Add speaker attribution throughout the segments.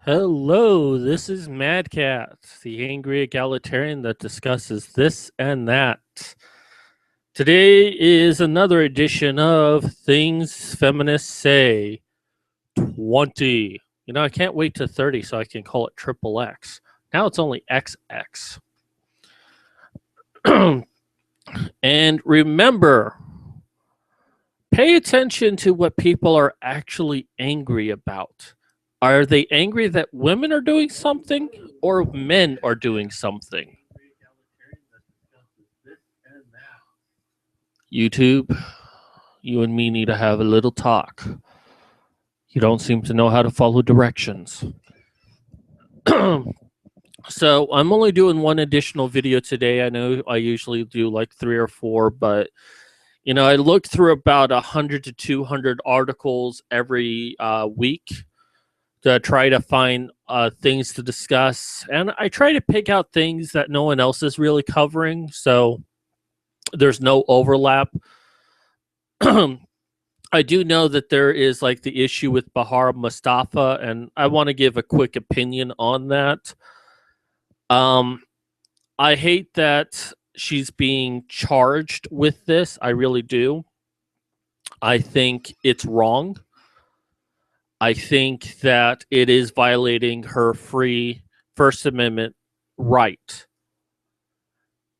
Speaker 1: Hello, this is Mad Cat, the angry egalitarian that discusses this and that. Today is another edition of Things Feminists Say 20. You know, I can't wait to 30 so I can call it triple X. Now it's only XX. And remember, pay attention to what people are actually angry about. Are they angry that women are doing something or men are doing something? YouTube, you and me need to have a little talk. You don't seem to know how to follow directions. So I'm only doing one additional video today. I know I usually do like 3 or 4, but you know, I looked through about 100 to 200 articles every week to try to find things to discuss, and I try to pick out things that no one else is really covering, so there's no overlap. I do know that there is like the issue with Bahar Mustafa, and I want to give a quick opinion on that. I hate that she's being charged with this. I really do. I think it's wrong. I think that it is violating her free First Amendment right.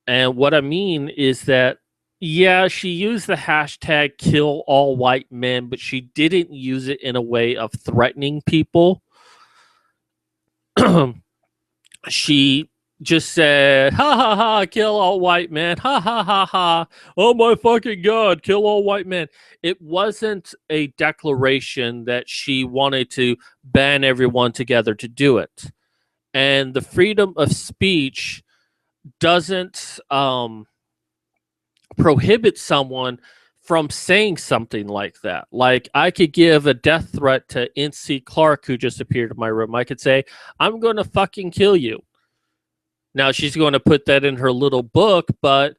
Speaker 1: And what I mean is that, yeah, she used the hashtag kill all white men, but she didn't use it in a way of threatening people. She just said, ha ha ha, kill all white men. Ha ha ha ha. Oh my fucking God, kill all white men. It wasn't a declaration that she wanted to ban everyone together to do it. And the freedom of speech doesn't prohibit someone from saying something like that. Like, I could give a death threat to NC Clark, who just appeared in my room. I could say, I'm going to fucking kill you. Now, she's going to put that in her little book, but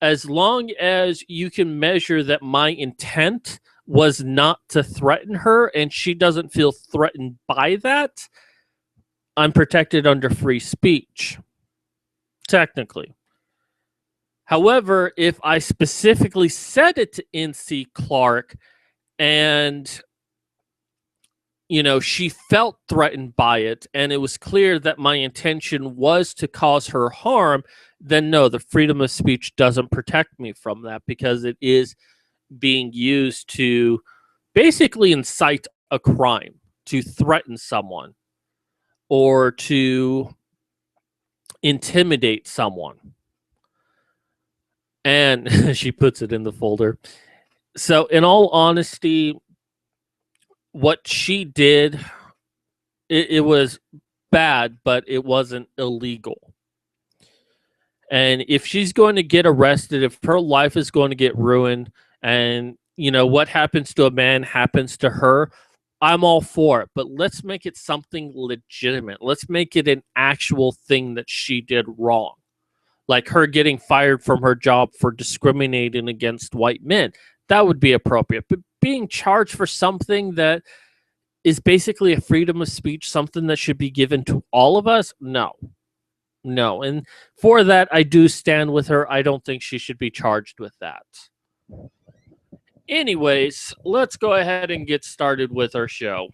Speaker 1: as long as you can measure that my intent was not to threaten her and she doesn't feel threatened by that, I'm protected under free speech, technically. However, if I specifically said it to NC Clark and, you know, she felt threatened by it and it was clear that my intention was to cause her harm, then no, the freedom of speech doesn't protect me from that, because it is being used to basically incite a crime, to threaten someone, or to intimidate someone. And she puts it in the folder. So, in all honesty, what she did, it was bad, but it wasn't illegal. And if she's going to get arrested, if her life is going to get ruined, and you know what happens to a man happens to her, I'm all for it. But let's make it something legitimate. Let's make it an actual thing that she did wrong. Like her getting fired from her job for discriminating against white men. That would be appropriate. But being charged for something that is basically a freedom of speech, something that should be given to all of us, no. No. And for that, I do stand with her. I don't think she should be charged with that. Anyways, let's go ahead and get started with our show.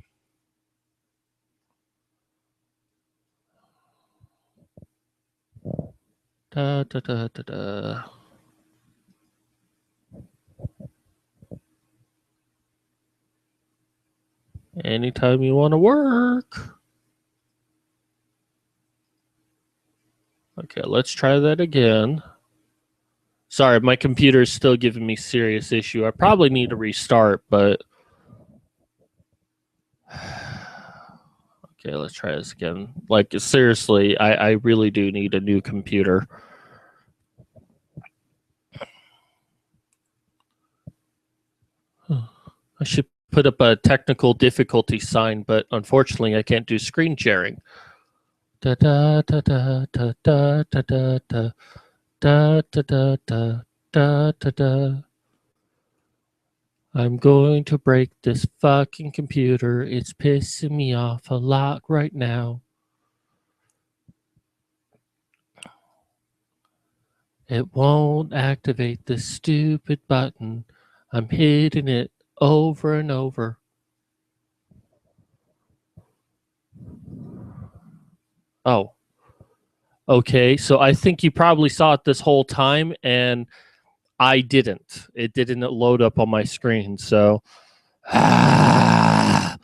Speaker 1: Da, da, da, da, da. Anytime you want to work. Okay, let's try that again. Sorry, my computer is still giving me serious issue. I probably need to restart, but okay, let's try this again. Like, seriously, I really do need a new computer. I should put up a technical difficulty sign, but unfortunately, I can't do screen sharing. Da da da da da da da da da da da da da da da. I'm going to break this fucking computer. It's pissing me off a lot right now. It won't activate this stupid button. I'm hitting it over and over. Oh, okay. So I think you probably saw it this whole time, and I didn't. It didn't load up on my screen. So, all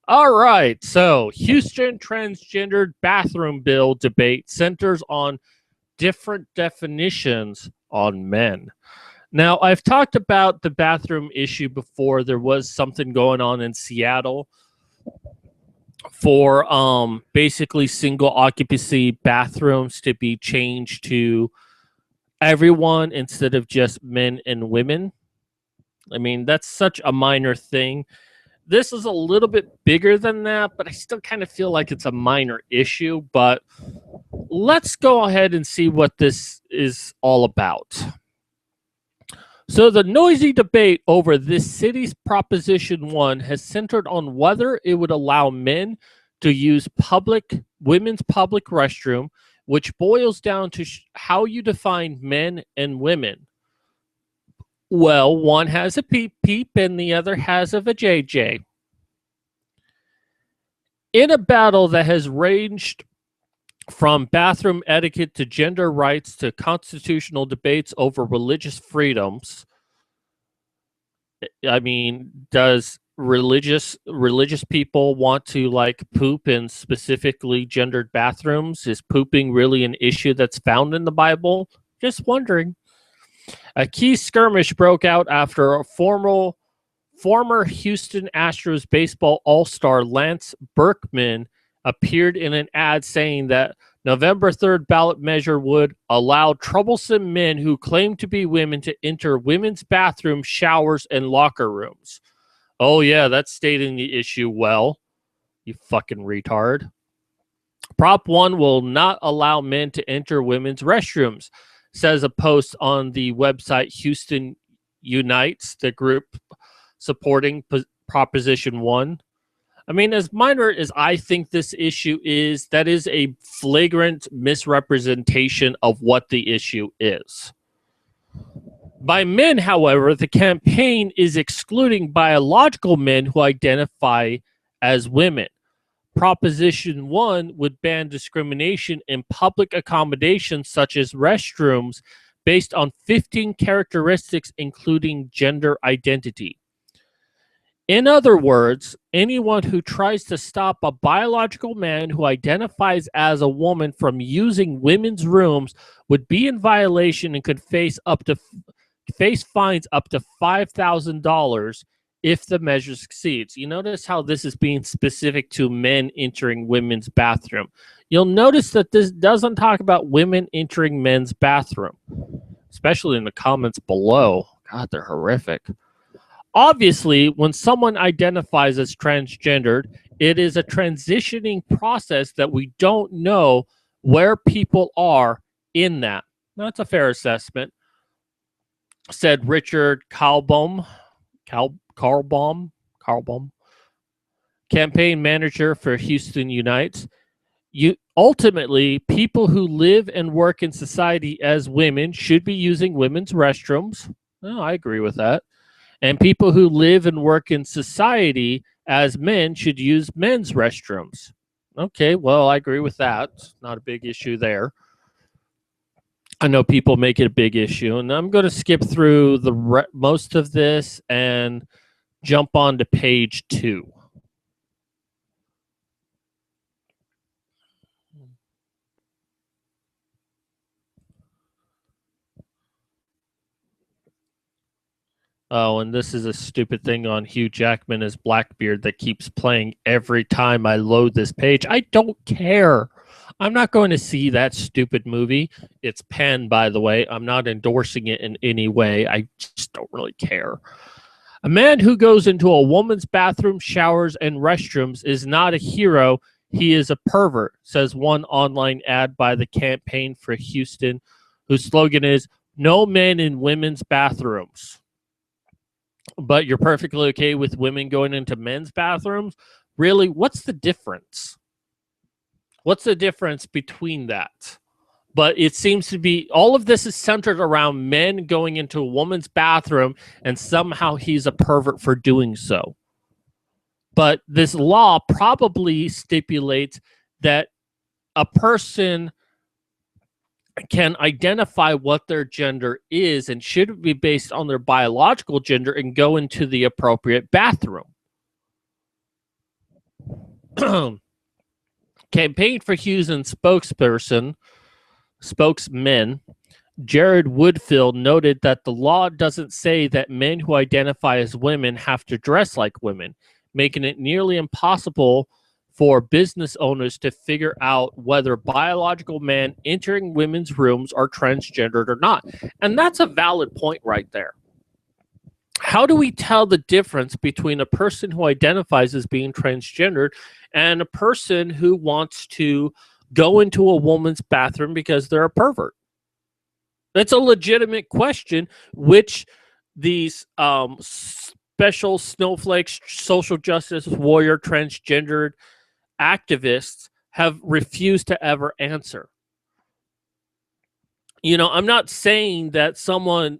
Speaker 1: right. So, Houston transgendered bathroom bill debate centers on different definitions on men. Now, I've talked about the bathroom issue before. There was something going on in Seattle for basically single occupancy bathrooms to be changed to everyone instead of just men and women. I mean, that's such a minor thing. This is a little bit bigger than that, but I still kind of feel like it's a minor issue. But let's go ahead and see what this is all about. So, the noisy debate over this city's Proposition 1 has centered on whether it would allow men to use women's public restroom, which boils down to how you define men and women. Well, one has a peep peep and the other has a vajayjay. In a battle that has ranged from bathroom etiquette to gender rights to constitutional debates over religious freedoms, I mean, does religious people want to like poop in specifically gendered bathrooms? Is pooping really an issue that's found in the Bible? Just wondering. A key skirmish broke out after a former Houston Astros baseball all-star Lance Berkman appeared in an ad saying that November 3rd ballot measure would allow troublesome men who claim to be women to enter women's bathrooms, showers, and locker rooms. Oh, yeah, that's stating the issue well, you fucking retard. Prop 1 will not allow men to enter women's restrooms, says a post on the website Houston Unites, the group supporting Proposition 1. I mean, as minor as I think this issue is, that is a flagrant misrepresentation of what the issue is. By men, however, the campaign is excluding biological men who identify as women. Proposition 1 would ban discrimination in public accommodations such as restrooms based on 15 characteristics, including gender identity. In other words, anyone who tries to stop a biological man who identifies as a woman from using women's rooms would be in violation and could face fines up to $5,000 if the measure succeeds. You notice how this is being specific to men entering women's bathroom. You'll notice that this doesn't talk about women entering men's bathroom, especially in the comments below. God, they're horrific. Obviously, when someone identifies as transgendered, it is a transitioning process that we don't know where people are in that. That's a fair assessment, said Richard Carlbaum, campaign manager for Houston Unites. Ultimately, people who live and work in society as women should be using women's restrooms. Oh, I agree with that. And people who live and work in society as men should use men's restrooms. Okay, well, I agree with that. Not a big issue there. I know people make it a big issue, and I'm going to skip through most of this and jump on to page 2. Oh, and this is a stupid thing on Hugh Jackman as Blackbeard that keeps playing every time I load this page. I don't care. I'm not going to see that stupid movie. It's Penn, by the way. I'm not endorsing it in any way. I just don't really care. A man who goes into a woman's bathroom, showers, and restrooms is not a hero. He is a pervert, says one online ad by the Campaign for Houston, whose slogan is "No men in women's bathrooms." but you're perfectly okay with women going into men's bathrooms. Really, what's the difference? What's the difference between that? But it seems to be all of this is centered around men going into a woman's bathroom, and somehow he's a pervert for doing so. But this law probably stipulates that a person can identify what their gender is and should be based on their biological gender and go into the appropriate bathroom. Campaign for Huston spokesman Jared Woodfield noted that the law doesn't say that men who identify as women have to dress like women, making it nearly impossible for business owners to figure out whether biological men entering women's rooms are transgendered or not. And that's a valid point right there. How do we tell the difference between a person who identifies as being transgendered and a person who wants to go into a woman's bathroom because they're a pervert? That's a legitimate question, which these special snowflakes, social justice warrior, transgendered activists have refused to ever answer. You know, I'm not saying that someone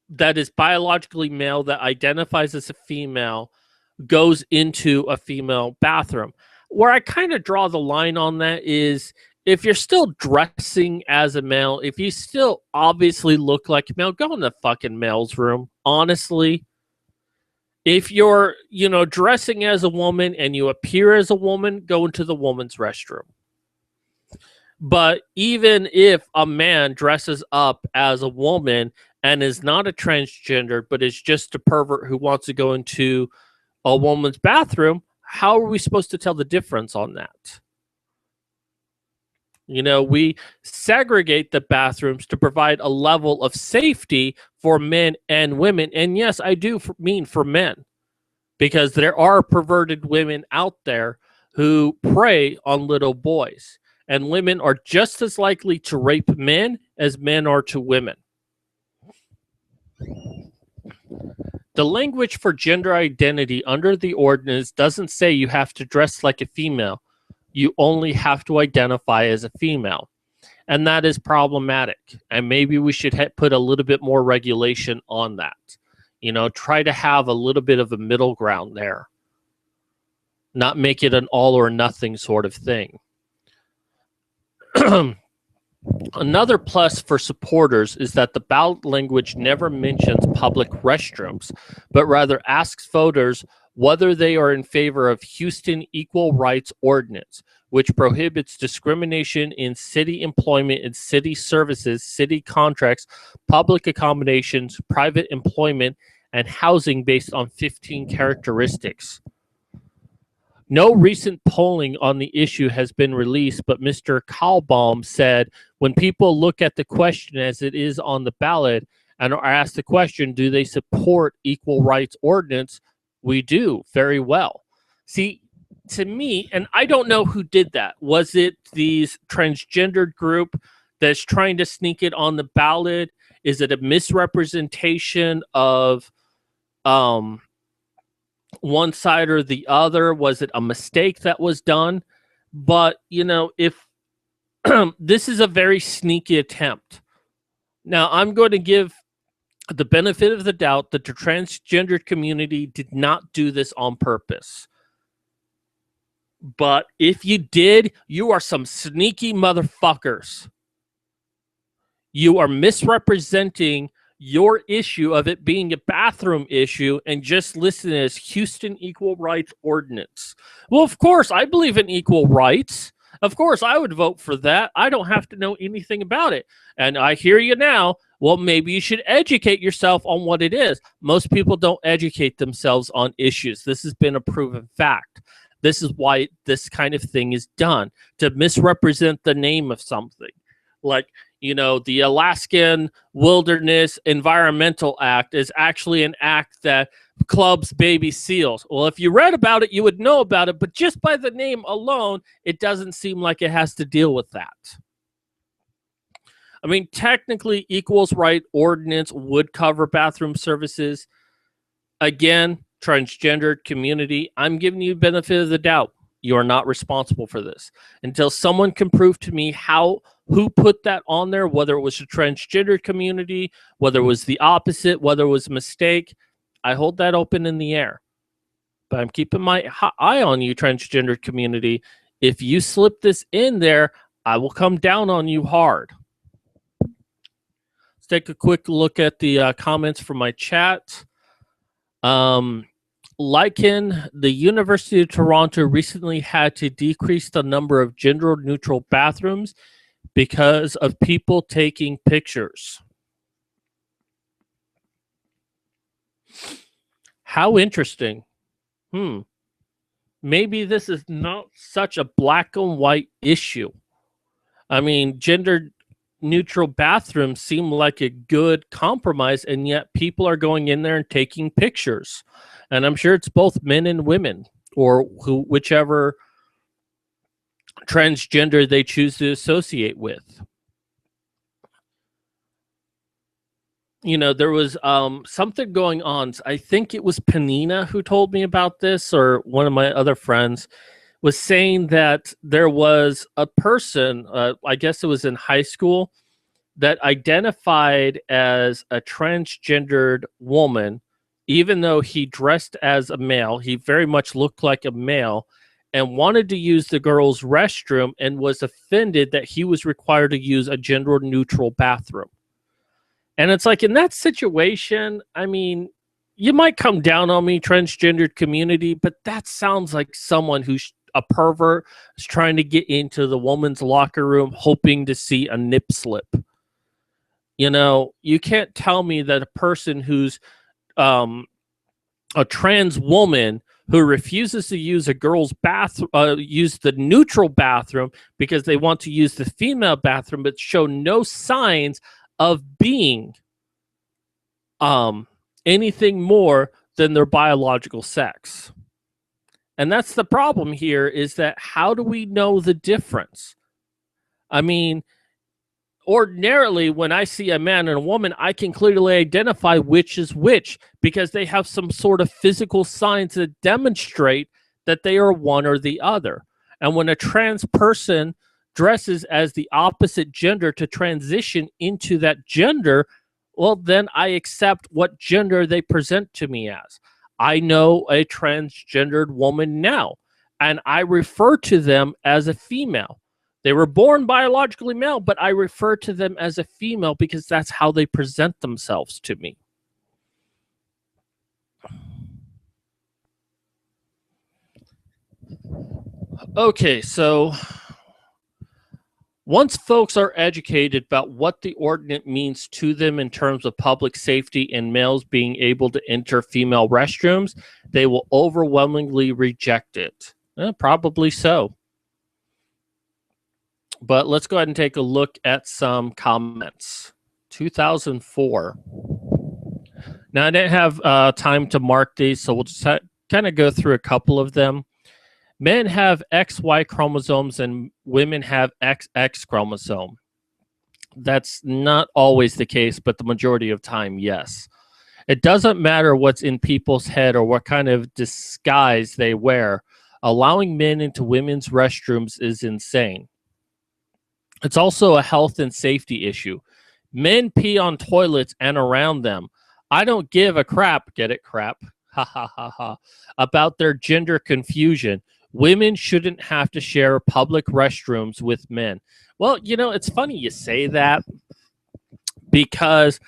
Speaker 1: that is biologically male that identifies as a female goes into a female bathroom. Where I kind of draw the line on that is if you're still dressing as a male, if you still obviously look like a male, go in the fucking male's room, honestly. If you're, dressing as a woman and you appear as a woman, go into the woman's restroom. But even if a man dresses up as a woman and is not a transgender, but is just a pervert who wants to go into a woman's bathroom, how are we supposed to tell the difference on that? We segregate the bathrooms to provide a level of safety for men and women. And yes, I do mean for men, because there are perverted women out there who prey on little boys. And women are just as likely to rape men as men are to women. The language for gender identity under the ordinance doesn't say you have to dress like a female. You only have to identify as a female. And that is problematic. And maybe we should put a little bit more regulation on that. Try to have a little bit of a middle ground there. Not make it an all or nothing sort of thing. Another plus for supporters is that the ballot language never mentions public restrooms, but rather asks voters whether they are in favor of Huston Equal Rights Ordinance, which prohibits discrimination in city employment and city services, city contracts, public accommodations, private employment, and housing based on 15 characteristics. No recent polling on the issue has been released, but Mr. Kalbaum said, when people look at the question as it is on the ballot and are asked the question, do they support equal rights ordinance? We do very well. See, to me, and I don't know who did that. Was it these transgendered group that's trying to sneak it on the ballot? Is it a misrepresentation of one side or the other? Was it a mistake that was done? But, if this is a very sneaky attempt. Now, I'm going to give the benefit of the doubt that the transgendered community did not do this on purpose. But if you did, you are some sneaky motherfuckers. You are misrepresenting your issue of it being a bathroom issue and just listed as Huston Equal Rights Ordinance. Well, of course, I believe in equal rights. Of course, I would vote for that. I don't have to know anything about it. And I hear you now. Well, maybe you should educate yourself on what it is. Most people don't educate themselves on issues. This has been a proven fact. This is why this kind of thing is done, to misrepresent the name of something. Like, the Alaskan Wilderness Environmental Act is actually an act that clubs baby seals. Well, if you read about it, you would know about it, but just by the name alone, it doesn't seem like it has to deal with that. I mean, technically, equals right ordinance would cover bathroom services, Again, transgendered community, I'm giving you benefit of the doubt. You are not responsible for this until someone can prove to me who put that on there, whether it was a transgender community, whether it was the opposite, whether it was a mistake. I hold that open in the air. But I'm keeping my eye on you, transgender community. If you slip this in there, I will come down on you hard. Let's take a quick look at the comments from my chat. Lycan, the University of Toronto recently had to decrease the number of gender-neutral bathrooms because of people taking pictures. How interesting. Maybe this is not such a black and white issue. I mean, gender-neutral bathrooms seem like a good compromise, and yet people are going in there and taking pictures. And I'm sure it's both men and women, or whichever transgender they choose to associate with. You know, there was something going on. I think it was Panina who told me about this, or one of my other friends was saying that there was a person, I guess it was in high school, that identified as a transgendered woman, even though he dressed as a male. He very much looked like a male and wanted to use the girls' restroom and was offended that he was required to use a gender-neutral bathroom. And it's like, in that situation, I mean, you might come down on me, transgendered community, but that sounds like someone who's a pervert is trying to get into the woman's locker room hoping to see a nip slip. You know, you can't tell me that a person who's a trans woman who refuses to use a girl's bathroom, use the neutral bathroom because they want to use the female bathroom, but show no signs of being anything more than their biological sex. And that's the problem here, is that how do we know the difference? I mean, ordinarily, when I see a man and a woman, I can clearly identify which is which because they have some sort of physical signs that demonstrate that they are one or the other. And when a trans person dresses as the opposite gender to transition into that gender, well, then I accept what gender they present to me as. I know a transgendered woman now, and I refer to them as a female. They were born biologically male, but I refer to them as a female because that's how they present themselves to me. Okay, so once folks are educated about what the ordinance means to them in terms of public safety and males being able to enter female restrooms, they will overwhelmingly reject it. Probably so. But let's go ahead and take a look at some comments. 2004. Now, I didn't have time to mark these, so we'll just kind of go through a couple of them. Men have XY chromosomes and women have XX chromosome. That's not always the case, but the majority of time, yes. It doesn't matter what's in people's head or what kind of disguise they wear. Allowing men into women's restrooms is insane. It's also a health and safety issue. Men pee on toilets and around them. I don't give a crap, get it, crap, ha ha ha ha, about their gender confusion. Women shouldn't have to share public restrooms with men. Well, you know, it's funny you say that because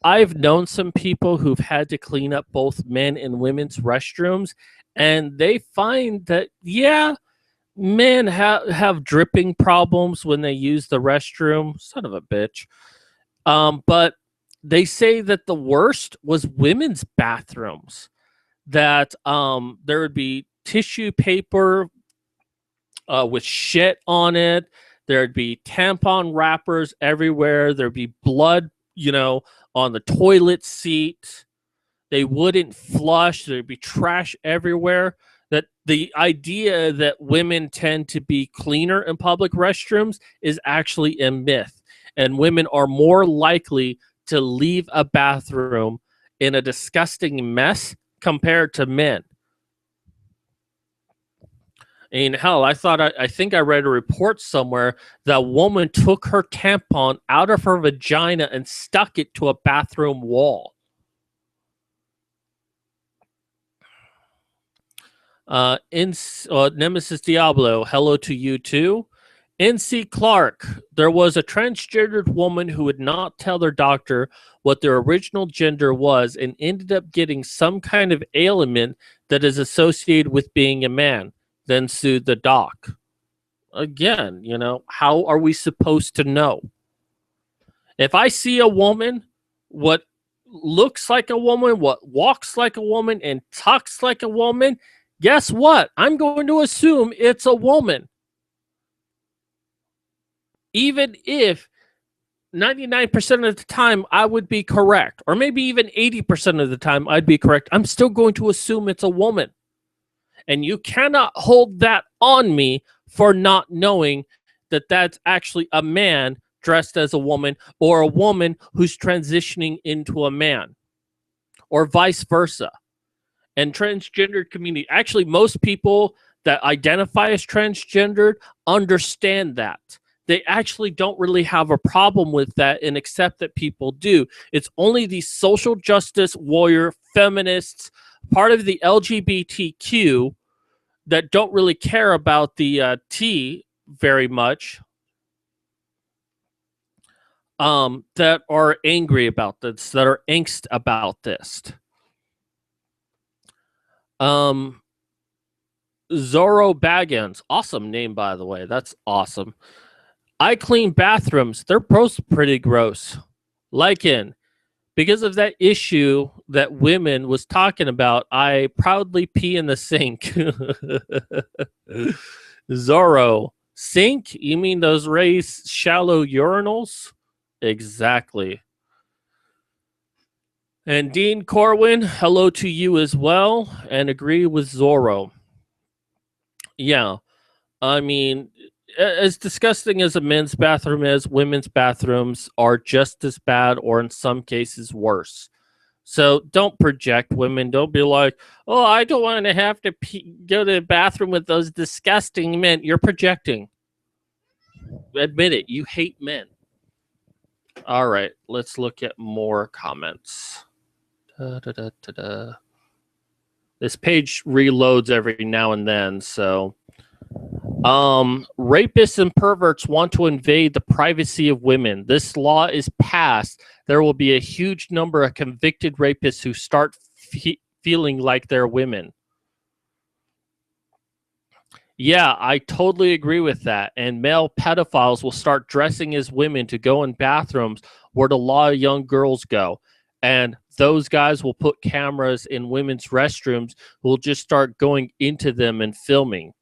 Speaker 1: I've known some people who've had to clean up both men and women's restrooms, and they find that, yeah, men have dripping problems when they use the restroom. Son of a bitch. But they say that the worst was women's bathrooms. That there would be tissue paper with shit on it. There'd be tampon wrappers everywhere. There'd be blood, you know, on the toilet seat. They wouldn't flush. There'd be trash everywhere. That the idea that women tend to be cleaner in public restrooms is actually a myth. And women are more likely to leave a bathroom in a disgusting mess compared to men. And hell, I think I read a report somewhere that a woman took her tampon out of her vagina and stuck it to a bathroom wall. Nemesis Diablo, hello to you too. NC Clark, there was a transgendered woman who would not tell their doctor what their original gender was and ended up getting some kind of ailment that is associated with being a man, then sued the doc. Again, how are we supposed to know? If I see a woman, what looks like a woman, what walks like a woman, and talks like a woman, guess what? I'm going to assume it's a woman. Even if 99% of the time I would be correct, or maybe even 80% of the time I'd be correct, I'm still going to assume it's a woman. And you cannot hold that on me for not knowing that that's actually a man dressed as a woman, or a woman who's transitioning into a man, or vice versa. And transgendered community, actually most people that identify as transgendered understand that. They actually don't really have a problem with that and accept that people do. It's only these social justice warrior feminists, part of the LGBTQ, that don't really care about the T very much, that are angry about this, that are angst about this. Zorro Baggins, awesome name, by the way. That's awesome. I clean bathrooms. They're both pretty gross. Lycan, because of that issue that women was talking about, I proudly pee in the sink. Zorro, sink? You mean those raised shallow urinals? Exactly. And Dean Corwin, hello to you as well, and agree with Zorro. Yeah, I mean, as disgusting as a men's bathroom is, women's bathrooms are just as bad, or in some cases worse. So don't project, women. Don't be like, oh, I don't want to have to go to the bathroom with those disgusting men. You're projecting. Admit it. You hate men. All right, let's look at more comments. This page reloads every now and then, so rapists and perverts want to invade the privacy of women. This law is passed. There will be a huge number of convicted rapists who start feeling like they're women. Yeah, I totally agree with that. And male pedophiles will start dressing as women to go in bathrooms where a lot of young girls go. And those guys will put cameras in women's restrooms who will just start going into them and filming.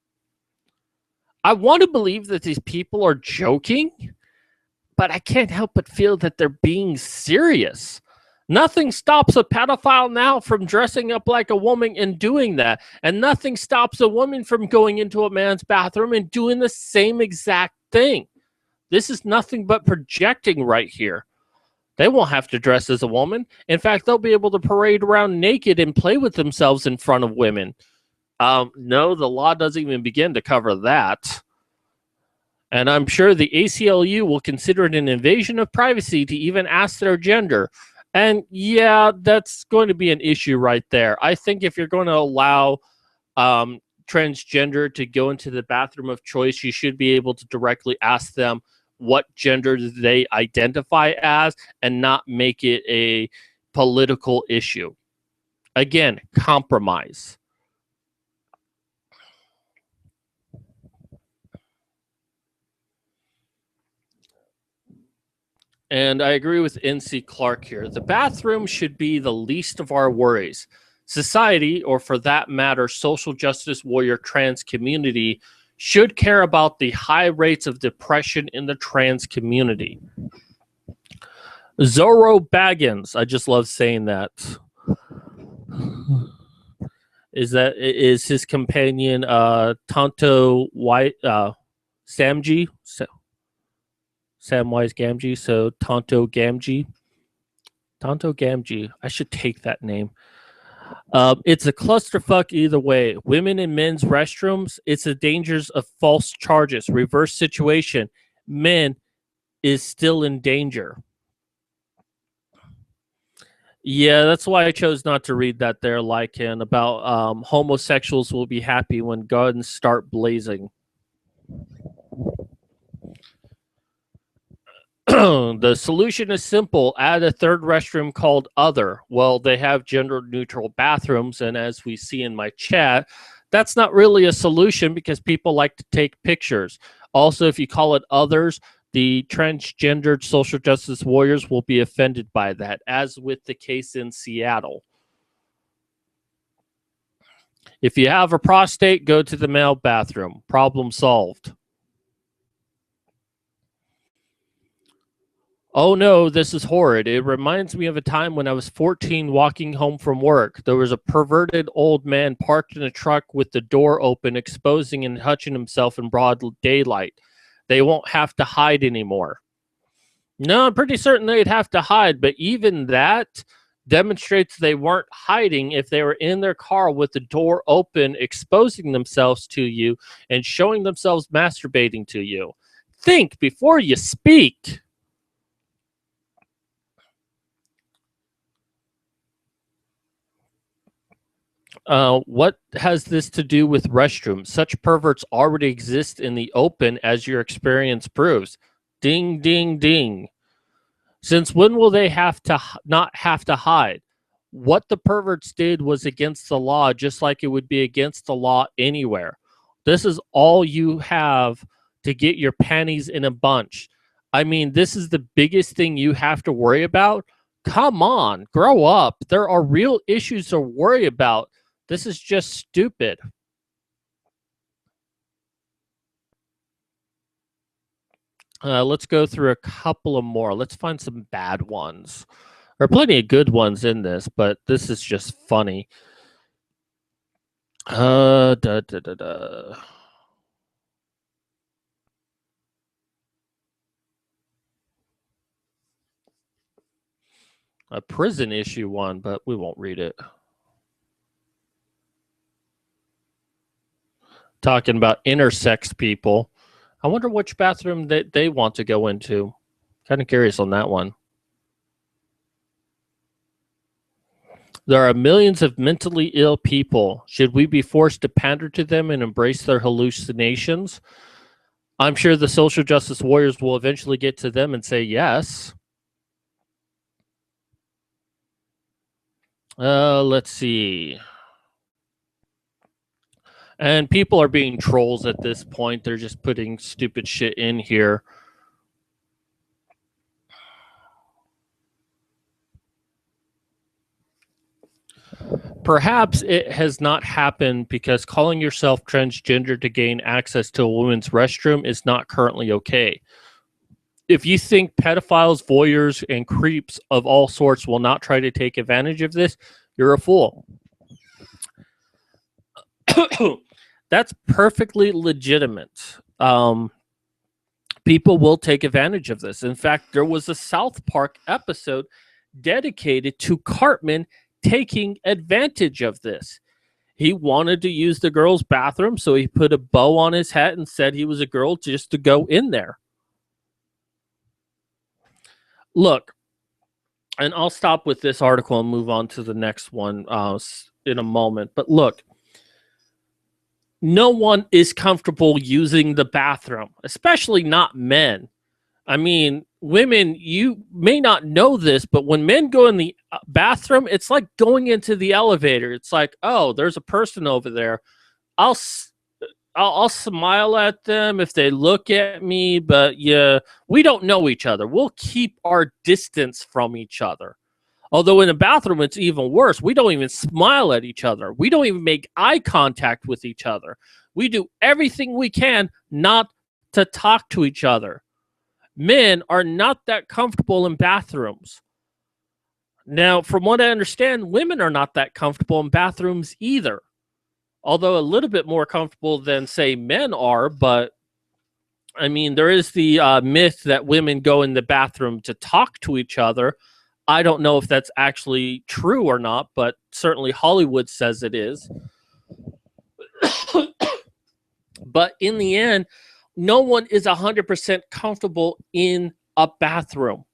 Speaker 1: I want to believe that these people are joking, but I can't help but feel that they're being serious. Nothing stops a pedophile now from dressing up like a woman and doing that. And nothing stops a woman from going into a man's bathroom and doing the same exact thing. This is nothing but projecting right here. They won't have to dress as a woman. In fact, they'll be able to parade around naked and play with themselves in front of women. No, the law doesn't even begin to cover that. And I'm sure the ACLU will consider it an invasion of privacy to even ask their gender. And yeah, that's going to be an issue right there. I think if you're going to allow transgender to go into the bathroom of choice, you should be able to directly ask them what gender they identify as and not make it a political issue. Again, compromise. And I agree with NC Clark here. The bathroom should be the least of our worries. Society, or for that matter, social justice warrior trans community, should care about the high rates of depression in the trans community. Zorro Baggins, I just love saying that. Is his companion Tonto White Samji? Samwise Gamgee, so Tonto Gamgee. Tonto Gamgee. I should take that name. It's a clusterfuck either way. Women in men's restrooms, it's the dangers of false charges. Reverse situation. Men is still in danger. Yeah, that's why I chose not to read that there, Lycan, about homosexuals will be happy when guns start blazing. The solution is simple. Add a third restroom called Other. Well, they have gender neutral bathrooms, and as we see in my chat, that's not really a solution because people like to take pictures. Also, if you call it Others, the transgendered social justice warriors will be offended by that, as with the case in Seattle. If you have a prostate, go to the male bathroom. Problem solved. Oh no, this is horrid. It reminds me of a time when I was 14 walking home from work. There was a perverted old man parked in a truck with the door open, exposing and touching himself in broad daylight. They won't have to hide anymore. No, I'm pretty certain they'd have to hide, but even that demonstrates they weren't hiding if they were in their car with the door open, exposing themselves to you and showing themselves masturbating to you. Think before you speak. What has this to do with restrooms? Such perverts already exist in the open, as your experience proves. Ding, ding, ding. Since when will they have to not have to hide? What the perverts did was against the law, just like it would be against the law anywhere. This is all you have to get your panties in a bunch. I mean, this is the biggest thing you have to worry about. Come on, grow up. There are real issues to worry about. This is just stupid. Let's go through a couple of more. Let's find some bad ones. There are plenty of good ones in this, but this is just funny. Da, da, da, da. A prison issue one, but we won't read it. Talking about intersex people. I wonder which bathroom that they want to go into. Kind of curious on that one. There are millions of mentally ill people. Should we be forced to pander to them and embrace their hallucinations? I'm sure the social justice warriors will eventually get to them and say yes. Let's see. And people are being trolls at this point. They're just putting stupid shit in here. Perhaps it has not happened because calling yourself transgender to gain access to a women's restroom is not currently okay. If you think pedophiles, voyeurs, and creeps of all sorts will not try to take advantage of this, you're a fool. That's perfectly legitimate. People will take advantage of this. In fact, there was a South Park episode dedicated to Cartman taking advantage of this. He wanted to use the girl's bathroom, so he put a bow on his hat and said he was a girl just to go in there. Look, and I'll stop with this article and move on to the next one in a moment. But look, no one is comfortable using the bathroom, especially not men. I mean, women, you may not know this, but when men go in the bathroom, it's like going into the elevator. It's like, oh, there's a person over there. I'll smile at them if they look at me, but yeah, we don't know each other. We'll keep our distance from each other. Although in the bathroom, it's even worse. We don't even smile at each other. We don't even make eye contact with each other. We do everything we can not to talk to each other. Men are not that comfortable in bathrooms. Now, from what I understand, women are not that comfortable in bathrooms either. Although a little bit more comfortable than, say, men are. But, I mean, there is the myth that women go in the bathroom to talk to each other. I don't know if that's actually true or not, but certainly Hollywood says it is. But in the end, no one is 100% comfortable in a bathroom.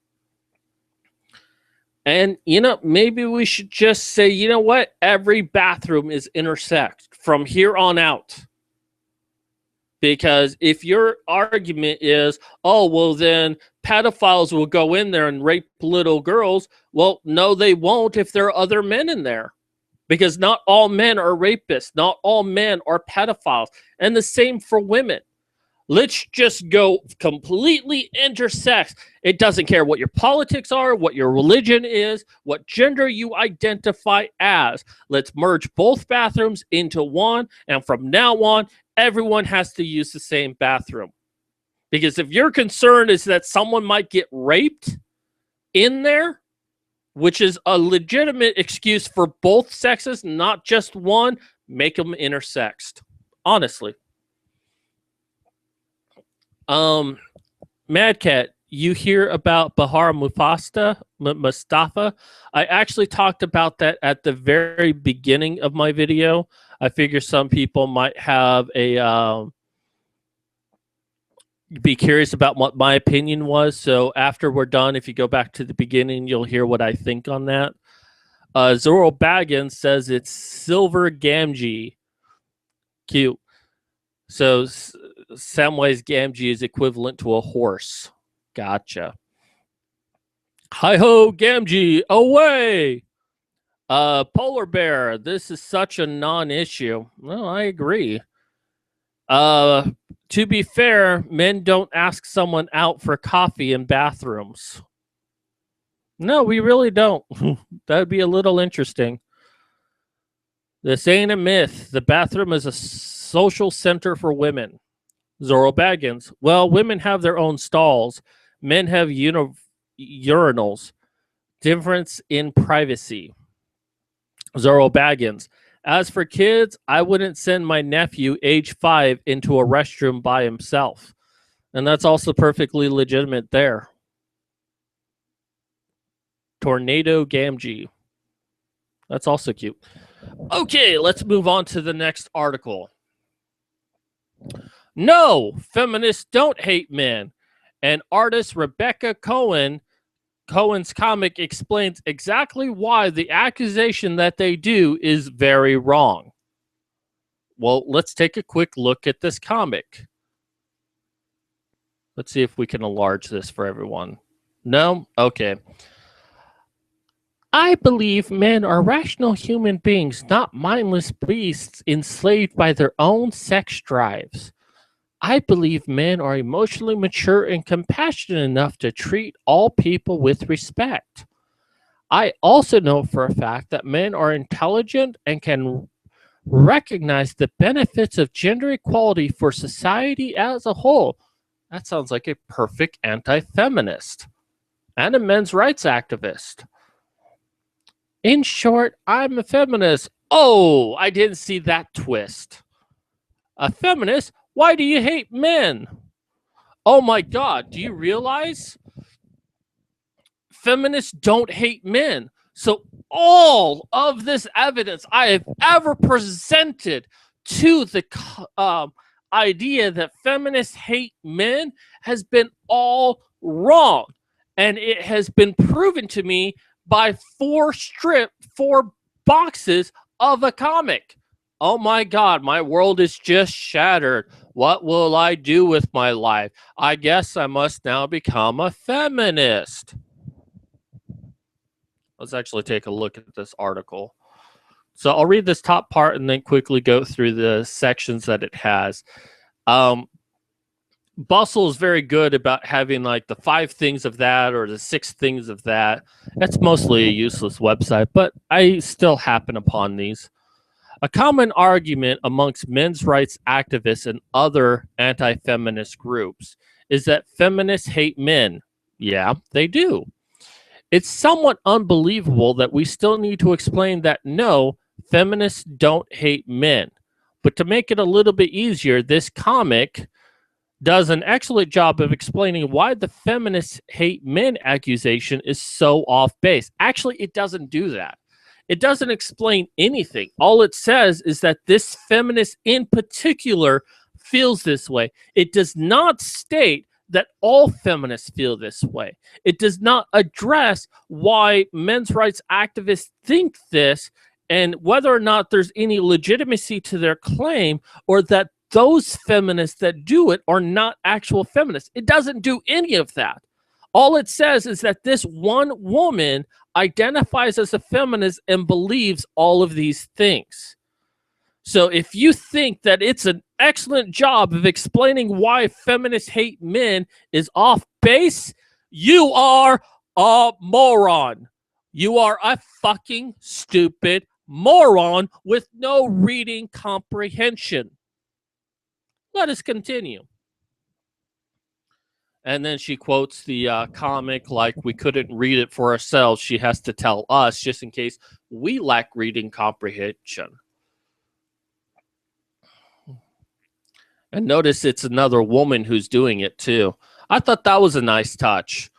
Speaker 1: And, maybe we should just say, you know what? Every bathroom is intersex from here on out. Because if your argument is, oh, well, then pedophiles will go in there and rape little girls. Well, no, they won't if there are other men in there. Because not all men are rapists. Not all men are pedophiles. And the same for women. Let's just go completely intersex. It doesn't care what your politics are, what your religion is, what gender you identify as. Let's merge both bathrooms into one. And from now on, everyone has to use the same bathroom. Because if your concern is that someone might get raped in there, which is a legitimate excuse for both sexes, not just one, make them intersexed. Honestly. Mad Cat, you hear about Bahar Mustafa? I actually talked about that at the very beginning of my video. I figure some people might have be curious about what my opinion was. So after we're done, if you go back to the beginning, you'll hear what I think on that. Zoro Baggins says it's Silver Gamgee. Cute. So Samwise Gamgee is equivalent to a horse. Gotcha. Hi-ho, Gamgee, away! Polar Bear, this is such a non-issue. Well, I agree. To be fair, men don't ask someone out for coffee in bathrooms. No, we really don't. That'd be a little interesting. This ain't a myth. The bathroom is a social center for women. Zoro Baggins. Well, women have their own stalls. Men have urinals. Difference in privacy. Zoro Baggins. As for kids, I wouldn't send my nephew, age 5, into a restroom by himself. And that's also perfectly legitimate there. Tornado Gamgee. That's also cute. Okay, let's move on to the next article. No, feminists don't hate men. And artist Rebecca Cohen's comic explains exactly why the accusation that they do is very wrong. Well, let's take a quick look at this comic. Let's see if we can enlarge this for everyone. No? Okay. I believe men are rational human beings, not mindless beasts enslaved by their own sex drives. I believe men are emotionally mature and compassionate enough to treat all people with respect. I also know for a fact that men are intelligent and can recognize the benefits of gender equality for society as a whole. That sounds like a perfect anti-feminist and a men's rights activist. In short, I'm a feminist. Oh, I didn't see that twist. A feminist? Why do you hate men? Oh my God, do you realize feminists don't hate men? So all of this evidence I have ever presented to the idea that feminists hate men has been all wrong. And it has been proven to me by 4 boxes of a comic. Oh my God, my world is just shattered. What will I do with my life? I guess I must now become a feminist. Let's actually take a look at this article. So I'll read this top part and then quickly go through the sections that it has. Bustle is very good about having like the 5 things of that or the 6 things of that. That's mostly a useless website, but I still happen upon these. A common argument amongst men's rights activists and other anti-feminist groups is that feminists hate men. Yeah, they do. It's somewhat unbelievable that we still need to explain that no, feminists don't hate men. But to make it a little bit easier, this comic does an excellent job of explaining why the feminists hate men accusation is so off base. Actually, it doesn't do that. It doesn't explain anything. All it says is that this feminist in particular feels this way. It does not state that all feminists feel this way. It does not address why men's rights activists think this and whether or not there's any legitimacy to their claim, or that those feminists that do it are not actual feminists. It doesn't do any of that. All it says is that this one woman identifies as a feminist and believes all of these things. So if you think that it's an excellent job of explaining why feminists hate men is off base, you are a moron. You are a fucking stupid moron with no reading comprehension. Let us continue. And then she quotes the comic like we couldn't read it for ourselves. She has to tell us just in case we lack reading comprehension. And notice it's another woman who's doing it too. I thought that was a nice touch.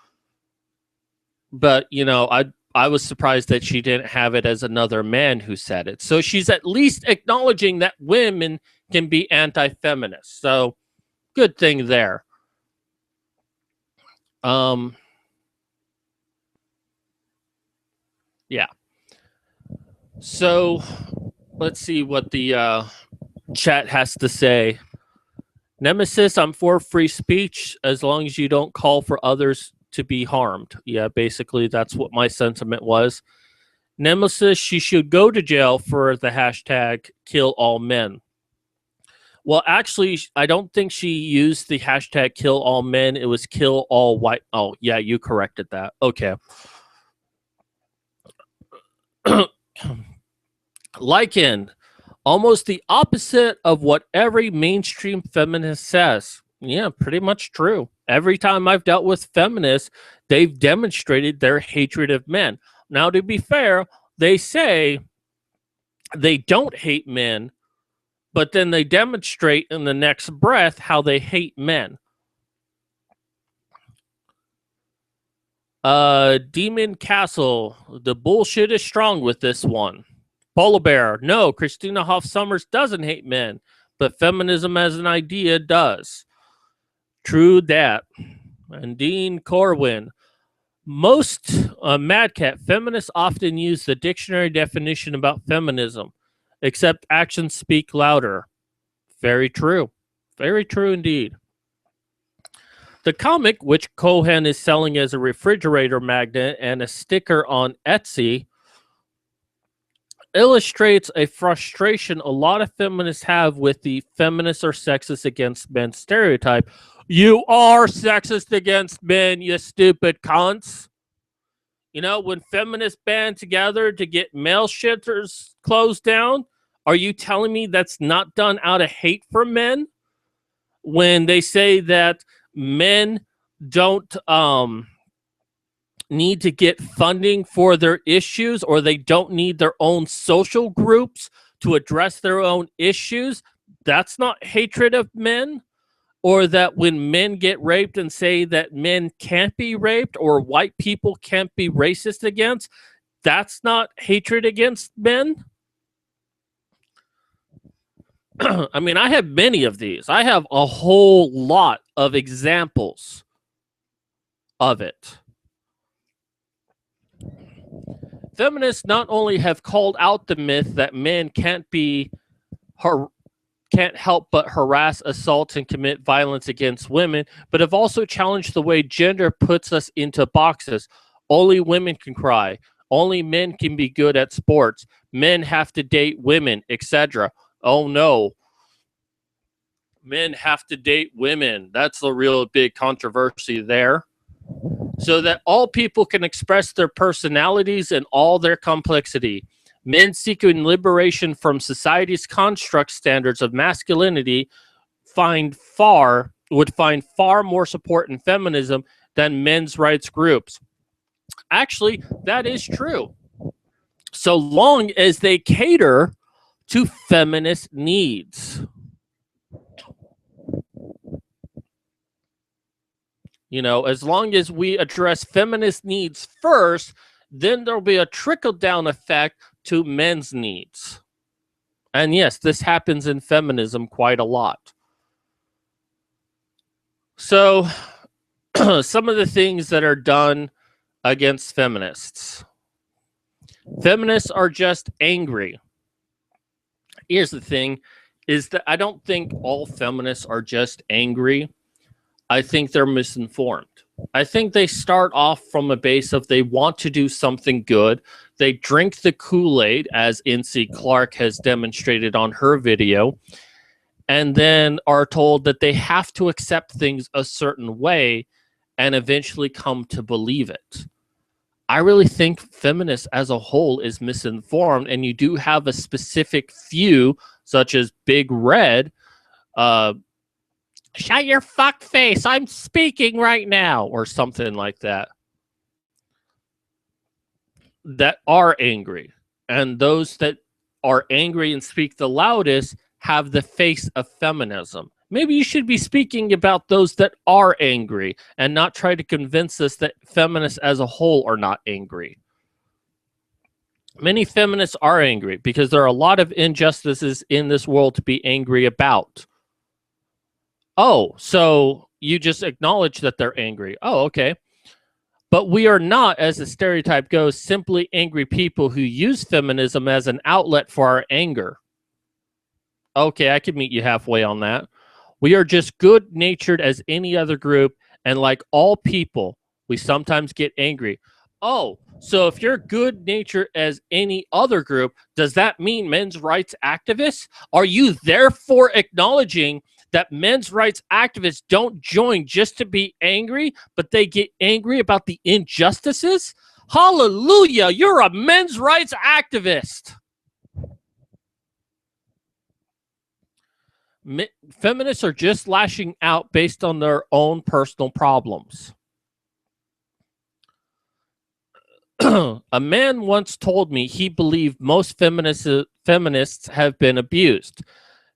Speaker 1: But, you know, I was surprised that she didn't have it as another man who said it. So she's at least acknowledging that women can be anti-feminist. So good thing there. Yeah. So let's see what the chat has to say. Nemesis, I'm for free speech as long as you don't call for others to be harmed. Yeah, basically that's what my sentiment was. Nemesis, she should go to jail for the hashtag kill all men. Well, actually, I don't think she used the hashtag kill all men. It was kill all white. Oh, yeah, you corrected that. Okay. Lycan, almost the opposite of what every mainstream feminist says. Yeah, pretty much true. Every time I've dealt with feminists, they've demonstrated their hatred of men. Now, to be fair, they say they don't hate men, but then they demonstrate in the next breath how they hate men. Demon Castle, the bullshit is strong with this one. Polar Bear, no, Christina Hoff Sommers doesn't hate men, but feminism as an idea does. True that. And Dean Corwin, most Mad Cat feminists often use the dictionary definition about feminism, except actions speak louder. Very true. Very true indeed. The comic, which Cohen is selling as a refrigerator magnet and a sticker on Etsy, illustrates a frustration a lot of feminists have with the feminists are sexist against men stereotype. You are sexist against men, you stupid cunts. You know, when feminists band together to get male shelters closed down, are you telling me that's not done out of hate for men? When they say that men don't need to get funding for their issues, or they don't need their own social groups to address their own issues, that's not hatred of men. Or that when men get raped and say that men can't be raped or white people can't be racist against, that's not hatred against men. I mean, I have many of these. I have a whole lot of examples of it. Feminists not only have called out the myth that men can't help but harass, assault, and commit violence against women, but have also challenged the way gender puts us into boxes. Only women can cry. Only men can be good at sports. Men have to date women, etc. Oh no. Men have to date women. That's the real big controversy there. So that all people can express their personalities and all their complexity. Men seeking liberation from society's construct standards of masculinity would find far more support in feminism than men's rights groups. Actually, that is true. So long as they cater to feminist needs. You know, as long as we address feminist needs first, then there'll be a trickle down effect to men's needs. And yes, this happens in feminism quite a lot. So, some of the things that are done against feminists. Feminists are just angry. Here's the thing is that I don't think all feminists are just angry. I think they're misinformed. I think they start off from a base of they want to do something good. They drink the Kool-Aid, as NC Clark has demonstrated on her video, and then are told that they have to accept things a certain way and eventually come to believe it. I really think feminists as a whole is misinformed, and you do have a specific few, such as Big Red, shut your fuck face, I'm speaking right now, or something like that, that are angry. And those that are angry and speak the loudest have the face of feminism. Maybe you should be speaking about those that are angry and not try to convince us that feminists as a whole are not angry. Many feminists are angry because there are a lot of injustices in this world to be angry about. Oh, so you just acknowledge that they're angry. Oh, okay. But we are not, as the stereotype goes, simply angry people who use feminism as an outlet for our anger. Okay, I could meet you halfway on that. We are just good-natured as any other group, and like all people, we sometimes get angry. Oh, so if you're good-natured as any other group, does that mean men's rights activists? Are you therefore acknowledging that men's rights activists don't join just to be angry, but they get angry about the injustices? Hallelujah, you're a men's rights activist. Feminists are just lashing out based on their own personal problems. A man once told me he believed most feminists have been abused.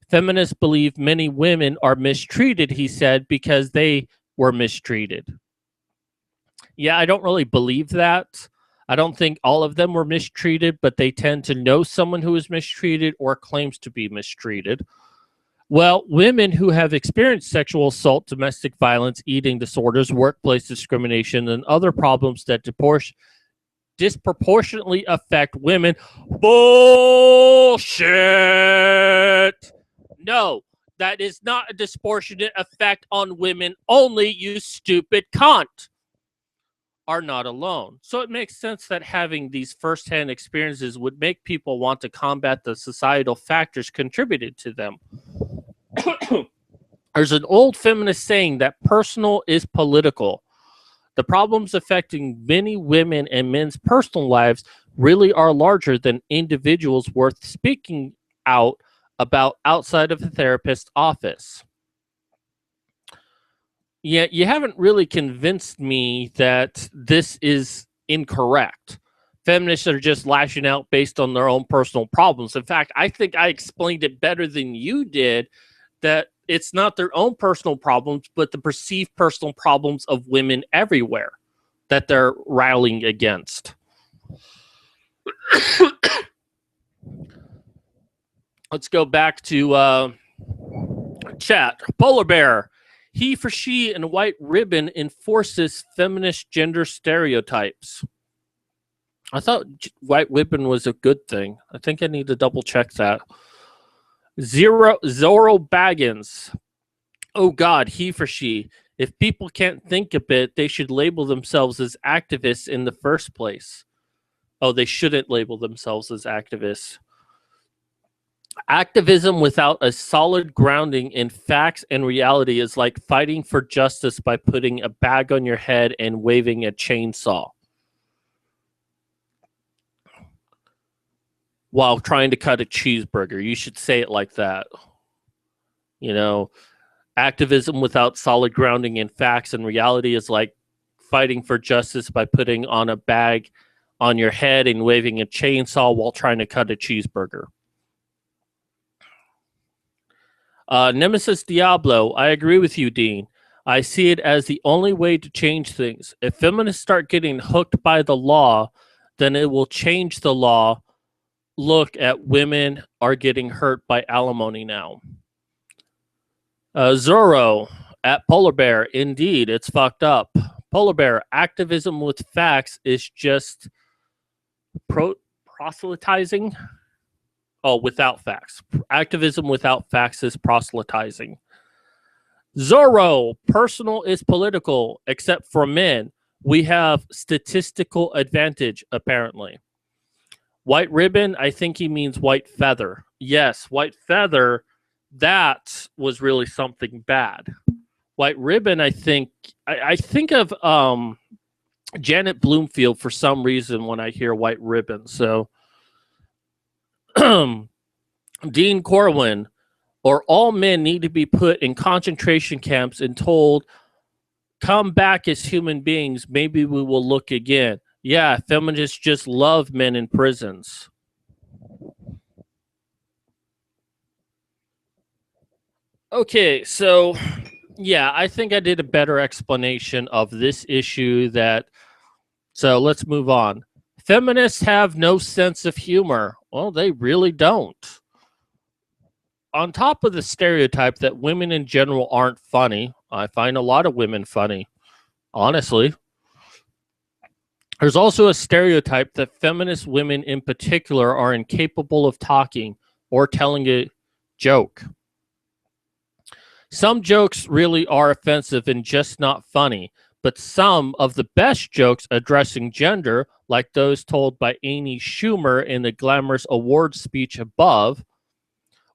Speaker 1: Feminists believe many women are mistreated, he said, because they were mistreated. Yeah, I don't really believe that. I don't think all of them were mistreated, but they tend to know someone who is mistreated or claims to be mistreated. Well, women who have experienced sexual assault, domestic violence, eating disorders, workplace discrimination, and other problems that disproportionately affect women. Bullshit! No, that is not a disproportionate effect on women only, you stupid cunt. Are not alone. So it makes sense that having these firsthand experiences would make people want to combat the societal factors contributed to them. There's an old feminist saying that personal is political. The problems affecting many women and men's personal lives really are larger than individuals worth speaking out about outside of the therapist's office. Yet you haven't really convinced me that this is incorrect. Feminists are just lashing out based on their own personal problems. In fact, I think I explained it better than you did, that it's not their own personal problems, but the perceived personal problems of women everywhere that they're rallying against. Let's go back to chat. Polar Bear. He for she and white ribbon enforces feminist gender stereotypes. I thought white ribbon was a good thing. I think I need to double check that. Zorro Baggins. Oh God, he for she. If people can't think a bit, they should label themselves as activists in the first place. Oh, they shouldn't label themselves as activists. Activism without a solid grounding in facts and reality is like fighting for justice by putting a bag on your head and waving a chainsaw while trying to cut a cheeseburger. You should say it like that. You know, activism without solid grounding in facts and reality is like fighting for justice by putting on a bag on your head and waving a chainsaw while trying to cut a cheeseburger. Nemesis Diablo, I agree with you, Dean. I see it as the only way to change things. If feminists start getting hooked by the law, then it will change the law. Look at women are getting hurt by alimony now. Zorro at Polar Bear. Indeed, it's fucked up. Polar Bear, activism with facts is just proselytizing. Oh, without facts. Activism without facts is proselytizing. Zorro, personal is political, except for men. We have statistical advantage, apparently. White ribbon, I think he means white feather. Yes, white feather, that was really something bad. White ribbon, I think of Janet Bloomfield for some reason when I hear white ribbon. So Dean Corwin, or all men need to be put in concentration camps and told, come back as human beings, maybe we will look again. Yeah, feminists just love men in prisons. Okay, so yeah, I think I did a better explanation of this issue so let's move on. Feminists have no sense of humor. Well, they really don't. On top of the stereotype that women in general aren't funny, I find a lot of women funny, honestly. There's also a stereotype that feminist women in particular are incapable of talking or telling a joke. Some jokes really are offensive and just not funny, but some of the best jokes addressing gender, like those told by Amy Schumer in the glamorous awards speech above,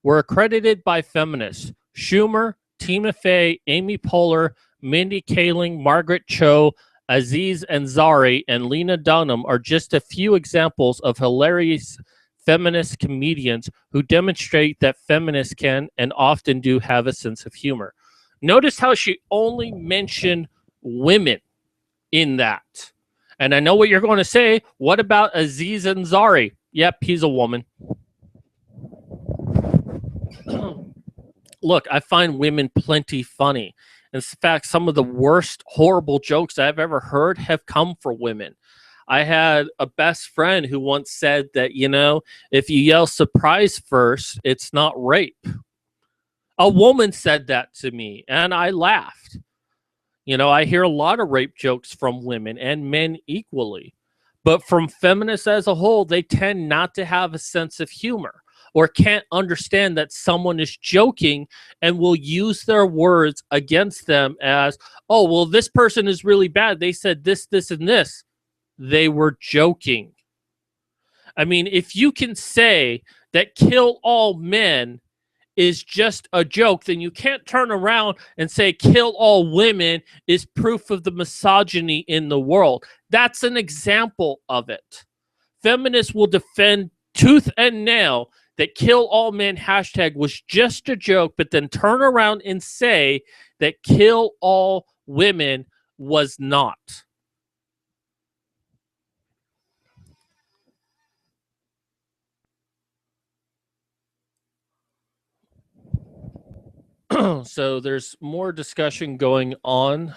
Speaker 1: were accredited by feminists. Schumer, Tina Fey, Amy Poehler, Mindy Kaling, Margaret Cho, Aziz Ansari, and Lena Dunham are just a few examples of hilarious feminist comedians who demonstrate that feminists can and often do have a sense of humor. Notice how she only mentioned women in that. And I know what you're going to say. What about Aziz Ansari? Yep, he's a woman. Look, I find women plenty funny. In fact, some of the worst, horrible jokes I've ever heard have come from women. I had a best friend who once said that, if you yell surprise first, it's not rape. A woman said that to me, and I laughed. I hear a lot of rape jokes from women and men equally. But from feminists as a whole, they tend not to have a sense of humor or can't understand that someone is joking and will use their words against them as, oh, well, this person is really bad. They said this, this, and this. They were joking. I mean, if you can say that kill all men is just a joke, then you can't turn around and say kill all women is proof of the misogyny in the world. That's an example of it. Feminists will defend tooth and nail that kill all men hashtag was just a joke, but then turn around and say that kill all women was not. So there's more discussion going on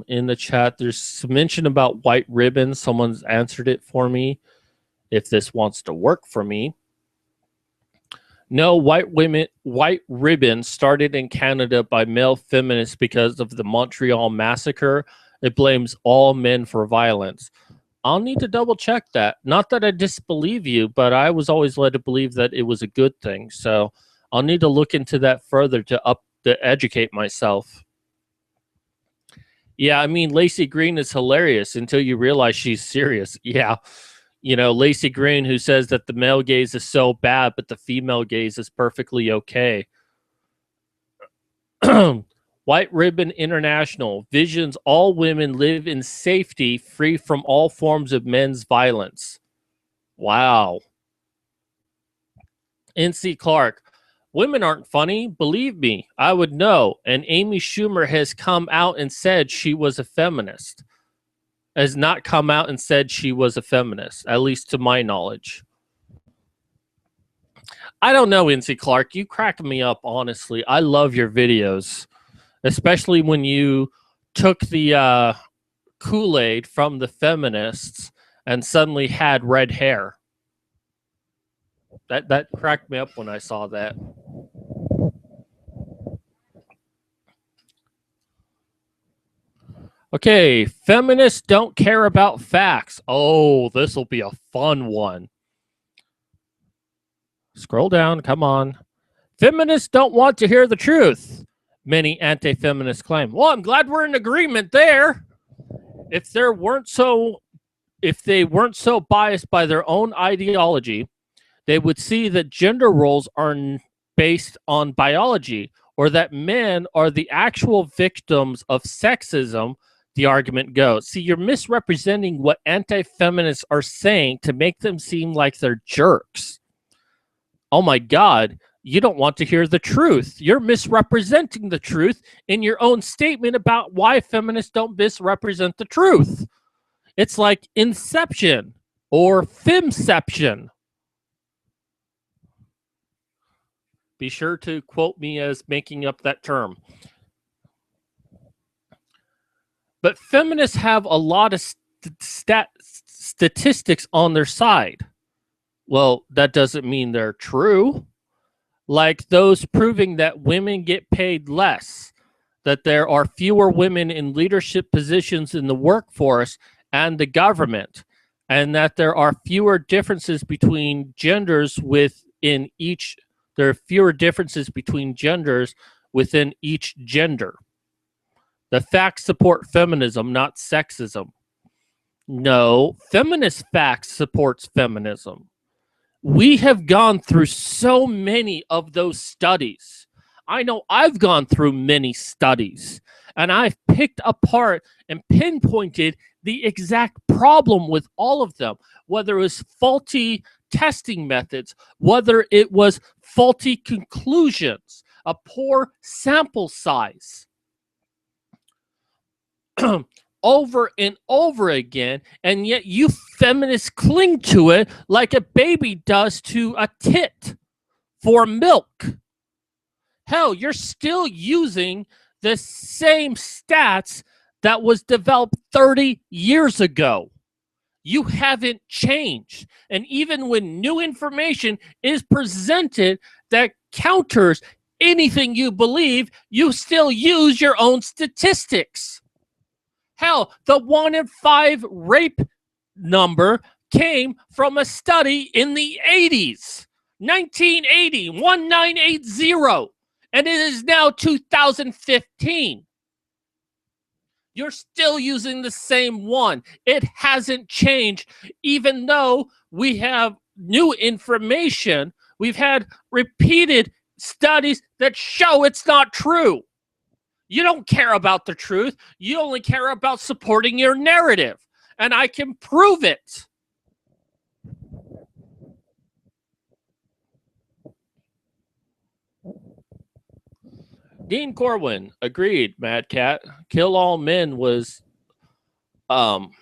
Speaker 1: in the chat. There's some mention about white ribbon. Someone's answered it for me. If this wants to work for me. No, white ribbon started in Canada by male feminists because of the Montreal massacre. It blames all men for violence. I'll need to double check that. Not that I disbelieve you, but I was always led to believe that it was a good thing. So I'll need to look into that further to educate myself. Yeah, I mean, Lacey Green is hilarious until you realize she's serious. Yeah. Lacey Green, who says that the male gaze is so bad, but the female gaze is perfectly okay. White Ribbon International visions all women live in safety, free from all forms of men's violence. Wow. NC Clark, women aren't funny. Believe me, I would know. And Amy Schumer has come out and said she was a feminist. Has not come out and said she was a feminist, at least to my knowledge. I don't know, NC Clark. You crack me up, honestly. I love your videos. especially when you took the Kool-Aid from the feminists and suddenly had red hair. That cracked me up when I saw that. Okay, feminists don't care about facts. Oh, this will be a fun one. Scroll down, come on. Feminists don't want to hear the truth, many anti-feminists claim. Well, I'm glad we're in agreement there. If they weren't so biased by their own ideology, they would see that gender roles are based on biology, or that men are the actual victims of sexism, the argument goes. See, you're misrepresenting what anti-feminists are saying to make them seem like they're jerks. Oh my God, you don't want to hear the truth. You're misrepresenting the truth in your own statement about why feminists don't misrepresent the truth. It's like Inception or Femception. Be sure to quote me as making up that term. But feminists have a lot of statistics on their side. Well, that doesn't mean they're true. Like those proving that women get paid less, that there are fewer women in leadership positions in the workforce and the government, and that there are fewer differences between genders within each. There are fewer differences between genders within each gender. The facts support feminism, not sexism. No, feminist facts supports feminism. We have gone through so many of those studies. I know I've gone through many studies, and I've picked apart and pinpointed the exact problem with all of them, whether it was faulty testing methods, whether it was faulty conclusions, a poor sample size. Over and over again, and yet you feminists cling to it like a baby does to a tit for milk. Hell, you're still using the same stats that was developed 30 years ago. You haven't changed. And even when new information is presented that counters anything you believe, you still use your own statistics. Hell, the 1 in 5 rape number came from a study in the 80s. 1980, 1980. And it is now 2015. You're still using the same one. It hasn't changed, even though we have new information. We've had repeated studies that show it's not true. You don't care about the truth. You only care about supporting your narrative. And I can prove it. Dean Corwin, agreed, Mad Cat. Kill All Men was, hold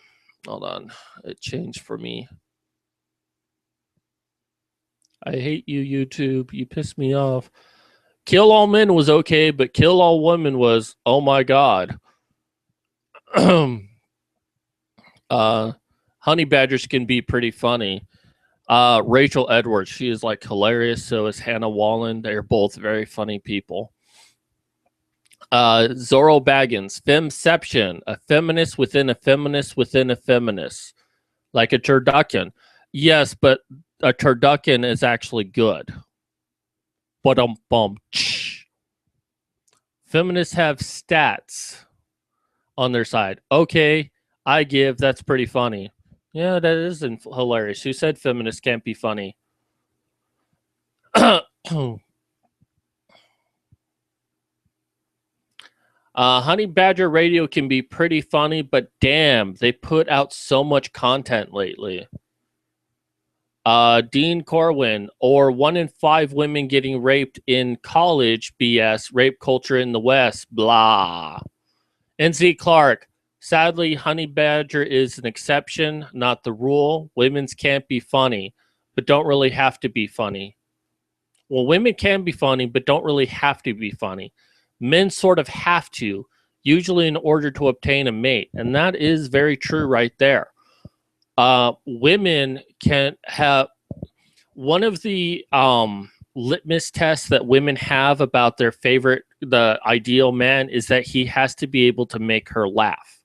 Speaker 1: on, it changed for me. I hate you, YouTube. You piss me off. Kill All Men was okay, but Kill All Women was, oh my God. Honey Badgers can be pretty funny. Rachel Edwards, she is like hilarious. So is Hannah Wallen. They're both very funny people. Zorro Baggins, Femception, a feminist within a feminist within a feminist. Like a turducken. Yes, but a turducken is actually good. Feminists have stats on their side. Okay, I give. That's pretty funny. Yeah, that is hilarious. Who said feminists can't be funny? Honey Badger Radio can be pretty funny, but damn, they put out so much content lately. Dean Corwin, or 1 in 5 women getting raped in college, BS, rape culture in the West, blah. NZ Clark, sadly, Honey Badger is an exception, not the rule. Women's can't be funny, but don't really have to be funny. Well, women can be funny, but don't really have to be funny. Men sort of have to, usually in order to obtain a mate. And that is very true right there. Women can have one of the litmus tests that women have about their favorite, the ideal man, is that he has to be able to make her laugh.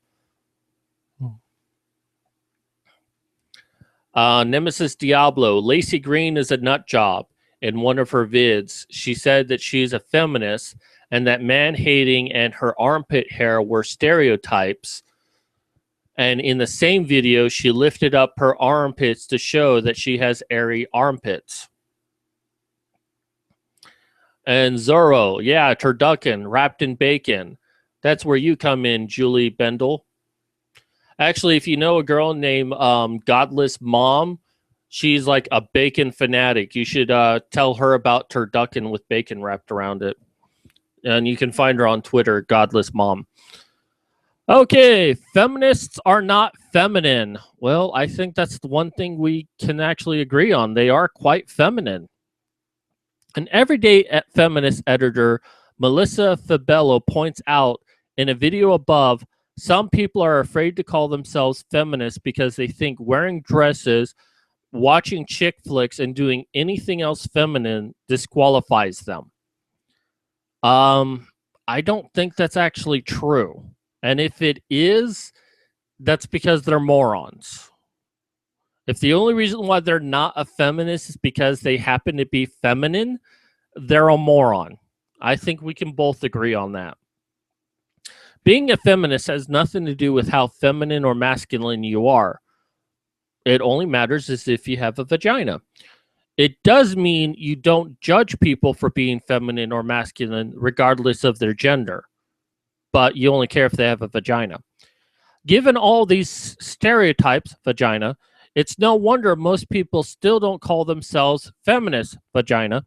Speaker 1: Nemesis Diablo, Lacey Green is a nut job. In one of her vids, she said that she's a feminist and that man-hating and her armpit hair were stereotypes. And in the same video, she lifted up her armpits to show that she has airy armpits. And Zorro, yeah, turducken, wrapped in bacon. That's where you come in, Julie Bendel. Actually, if you know a girl named Godless Mom, she's like a bacon fanatic. You should tell her about turducken with bacon wrapped around it. And you can find her on Twitter, Godless Mom. Okay, feminists are not feminine. Well, I think that's the one thing we can actually agree on. They are quite feminine. An everyday feminist editor, Melissa Fabello, points out in a video above, some people are afraid to call themselves feminists because they think wearing dresses, watching chick flicks, and doing anything else feminine disqualifies them. I don't think that's actually true. And if it is, that's because they're morons. If the only reason why they're not a feminist is because they happen to be feminine, they're a moron. I think we can both agree on that. Being a feminist has nothing to do with how feminine or masculine you are. It only matters as if you have a vagina. It does mean you don't judge people for being feminine or masculine regardless of their gender, but you only care if they have a vagina. Given all these stereotypes, vagina, it's no wonder most people still don't call themselves feminist, vagina.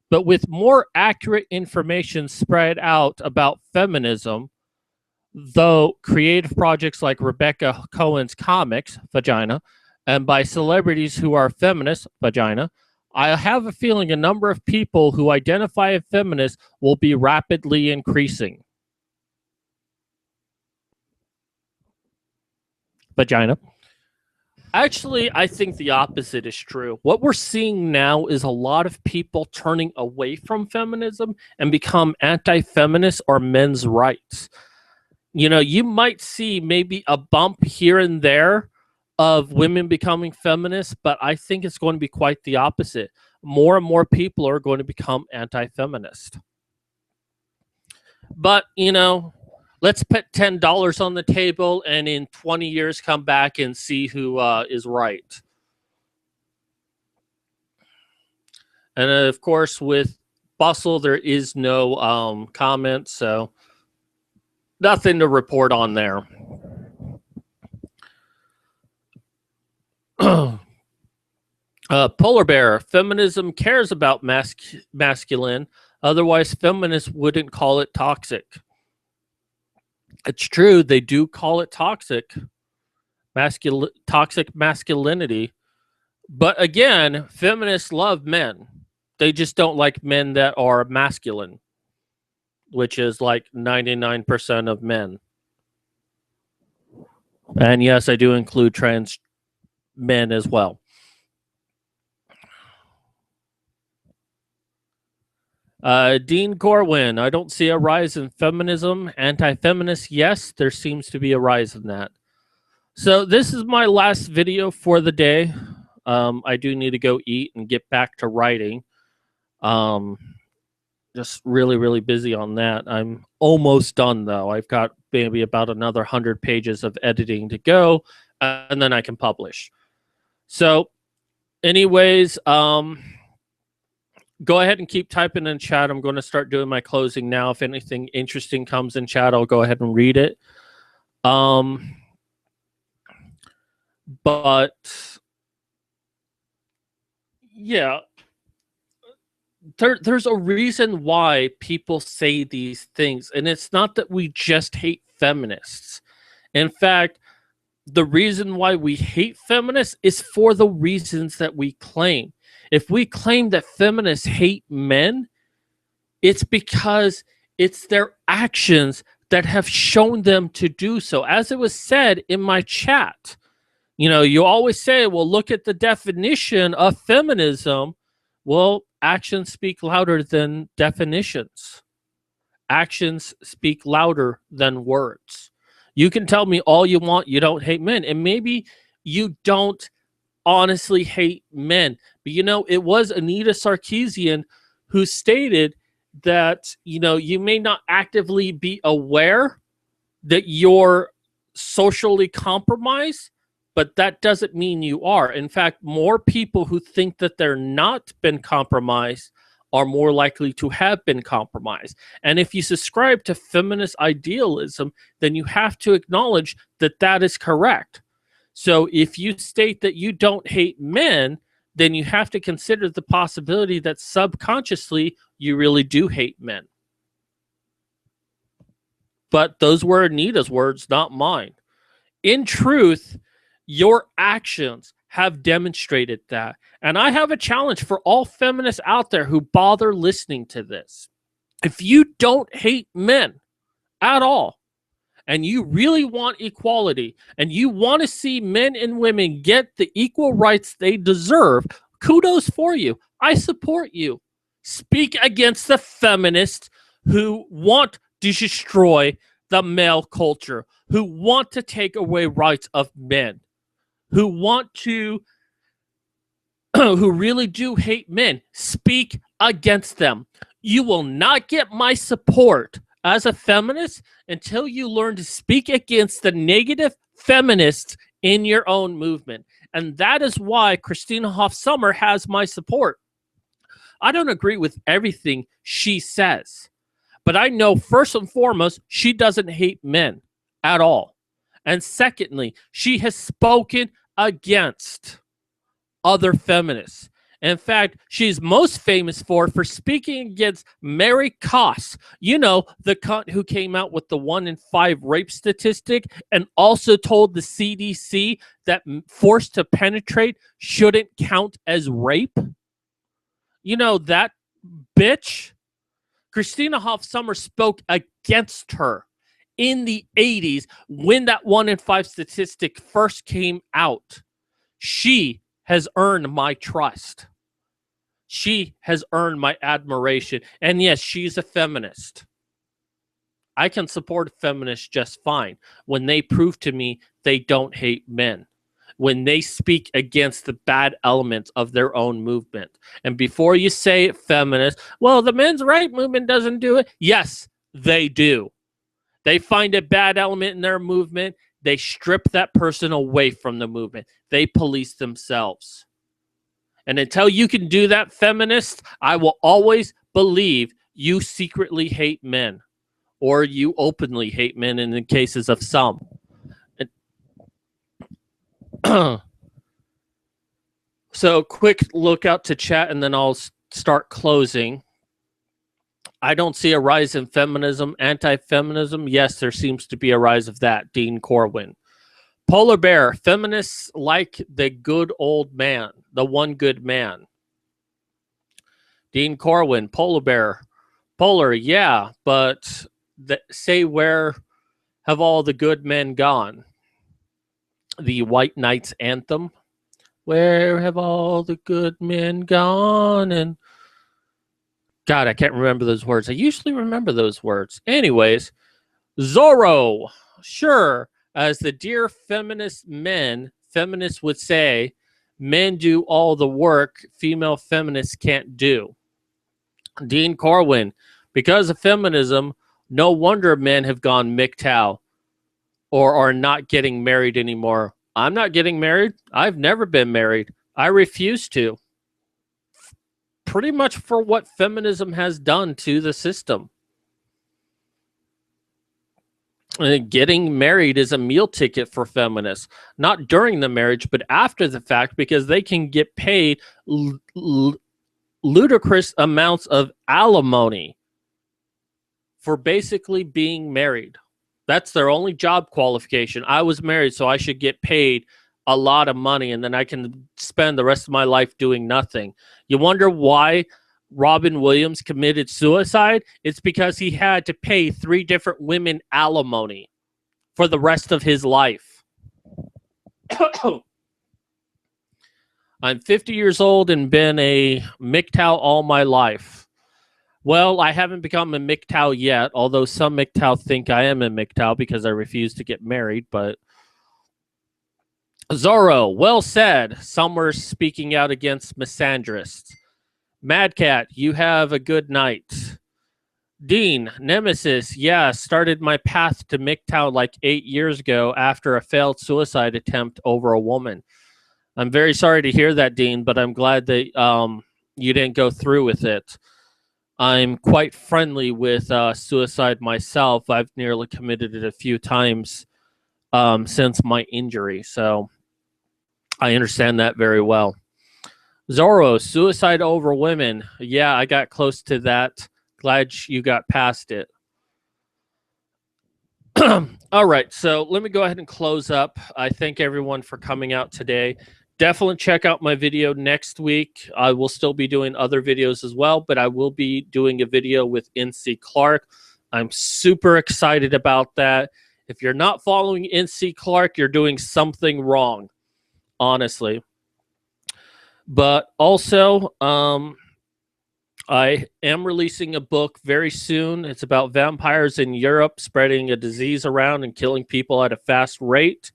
Speaker 1: But with more accurate information spread out about feminism, though creative projects like Rebecca Cohen's comics, vagina, and by celebrities who are feminists, vagina, I have a feeling a number of people who identify as feminists will be rapidly increasing. Vagina. Actually, I think the opposite is true. What we're seeing now is a lot of people turning away from feminism and become anti-feminist or men's rights. You know, you might see maybe a bump here and there of women becoming feminists, but I think it's going to be quite the opposite. More and more people are going to become anti-feminist. But, you know, let's put $10 on the table and in 20 years come back and see who is right. And of course, with Bustle, there is no comment, so nothing to report on there. Polar Bear, feminism cares about masculine, otherwise feminists wouldn't call it toxic. It's true, they do call it toxic masculinity. But again, feminists love men. They just don't like men that are masculine, which is like 99% of men. And yes, I do include trans men as well. Dean Corwin, I don't see a rise in feminism. Anti-feminist, yes, there seems to be a rise in that. So this is my last video for the day. I do need to go eat and get back to writing. Just really, really busy on that. I'm almost done, though. I've got maybe about another 100 pages of editing to go, and then I can publish. So anyways, go ahead and keep typing in chat. I'm going to start doing my closing now. If anything interesting comes in chat, I'll go ahead and read it. But yeah, there's a reason why people say these things, and it's not that we just hate feminists. In fact, the reason why we hate feminists is for the reasons that we claim. If we claim that feminists hate men, it's because It's their actions that have shown them to do so. As it was said in my chat, you always say, well, look at the definition of feminism. Well, actions speak louder than definitions. Actions speak louder than words. You can tell me all you want, you don't hate men. And maybe you don't honestly hate men. But it was Anita Sarkeesian who stated that, you may not actively be aware that you're socially compromised, but that doesn't mean you are. In fact, more people who think that they're not been compromised are more likely to have been compromised. And if you subscribe to feminist idealism, then you have to acknowledge that that is correct. So if you state that you don't hate men, then you have to consider the possibility that subconsciously you really do hate men. But those were Anita's words, not mine. In truth, your actions have demonstrated that. And I have a challenge for all feminists out there who bother listening to this. If you don't hate men at all, and you really want equality, and you want to see men and women get the equal rights they deserve, kudos for you. I support you. Speak against the feminists who want to destroy the male culture, who want to take away rights of men, who want to, who really do hate men. Speak against them. You will not get my support as a feminist until you learn to speak against the negative feminists in your own movement. And that is why Christina Hoff Sommers has my support. I don't agree with everything she says, but I know first and foremost, she doesn't hate men at all. And secondly, she has spoken against other feminists. In fact, she's most famous for speaking against Mary Koss, the cunt who came out with the 1 in 5 rape statistic and also told the CDC that forced to penetrate shouldn't count as rape. That bitch. Christina Hoff Sommers spoke against her in the 80s when that 1 in 5 statistic first came out. She has earned my trust. She has earned my admiration. And yes, she's a feminist. I can support feminists just fine when they prove to me they don't hate men, when they speak against the bad elements of their own movement. And before you say, feminist, well, the men's right movement doesn't do it. Yes, they do. They find a bad element in their movement. They strip that person away from the movement. They police themselves. And until you can do that, feminist, I will always believe you secretly hate men, or you openly hate men in the cases of some. So quick look out to chat, and then I'll start closing. I don't see a rise in feminism, anti-feminism. Yes, there seems to be a rise of that. Dean Corwin. Polar Bear, feminists like the good old man, the one good man. Dean Corwin, Polar Bear. Polar, yeah, but say where have all the good men gone? The White Knights anthem. Where have all the good men gone? And God, I can't remember those words. I usually remember those words. Anyways, Zorro, sure. As the dear feminist men, feminists would say, men do all the work female feminists can't do. Dean Corwin, because of feminism, no wonder men have gone MGTOW or are not getting married anymore. I'm not getting married. I've never been married. I refuse to. Pretty much for what feminism has done to the system. Getting married is a meal ticket for feminists, not during the marriage, but after the fact, because they can get paid ludicrous amounts of alimony for basically being married. That's their only job qualification. I was married, so I should get paid a lot of money, and then I can spend the rest of my life doing nothing. You wonder why Robin Williams committed suicide, it's because he had to pay 3 different women alimony for the rest of his life. I'm 50 years old and been a MGTOW all my life. Well, I haven't become a MGTOW yet, although some MGTOW think I am a MGTOW because I refuse to get married, but Zorro, well said. Some were speaking out against misandrists. Mad Cat, you have a good night. Dean, Nemesis, yeah, started my path to MGTOW like 8 years ago after a failed suicide attempt over a woman. I'm very sorry to hear that, Dean, but I'm glad that you didn't go through with it. I'm quite friendly with suicide myself. I've nearly committed it a few times since my injury, so I understand that very well. Zorro, suicide over women. Yeah, I got close to that. Glad you got past it. All right, so let me go ahead and close up. I thank everyone for coming out today. Definitely check out my video next week. I will still be doing other videos as well, but I will be doing a video with NC Clark. I'm super excited about that. If you're not following NC Clark, you're doing something wrong, honestly. But also, I am releasing a book very soon. It's about vampires in Europe spreading a disease around and killing people at a fast rate.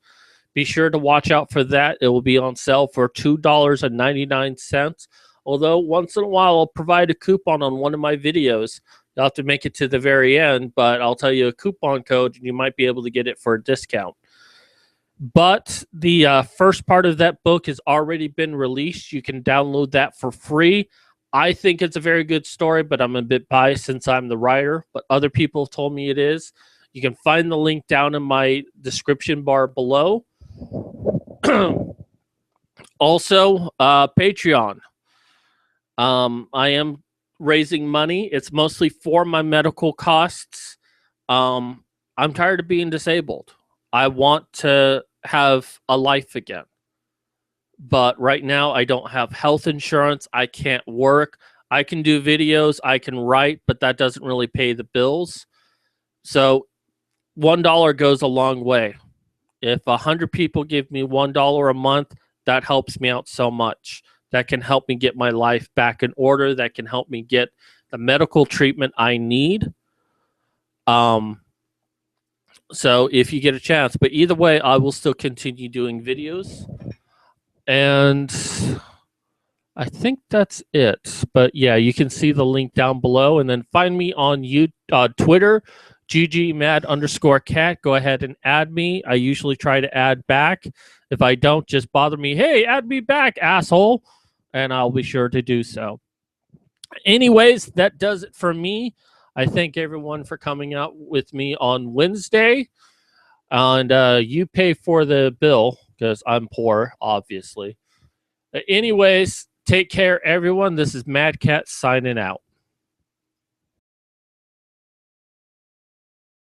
Speaker 1: Be sure to watch out for that. It will be on sale for $2.99. Although once in a while, I'll provide a coupon on one of my videos. You'll have to make it to the very end, but I'll tell you a coupon code and you might be able to get it for a discount. But the first part of that book has already been released. You can download that for free. I think it's a very good story, but I'm a bit biased since I'm the writer. But other people have told me it is. You can find the link down in my description bar below. Also, Patreon. I am raising money. It's mostly for my medical costs. I'm tired of being disabled. I want to have a life again. But right now, I don't have health insurance. I can't work. I can do videos. I can write, but that doesn't really pay the bills. So $1 goes a long way. If 100 people give me $1 a month, that helps me out so much. That can help me get my life back in order. That can help me get the medical treatment I need. So if you get a chance. But either way, I will still continue doing videos. And I think that's it. But yeah, you can see the link down below. And then find me on Twitter, ggmad_cat. Go ahead and add me. I usually try to add back. If I don't, just bother me. Hey, add me back, asshole. And I'll be sure to do so. Anyways, that does it for me. I thank everyone for coming out with me on Wednesday. And you pay for the bill because I'm poor, obviously. Anyways, take care, everyone. This is Mad Cat signing out.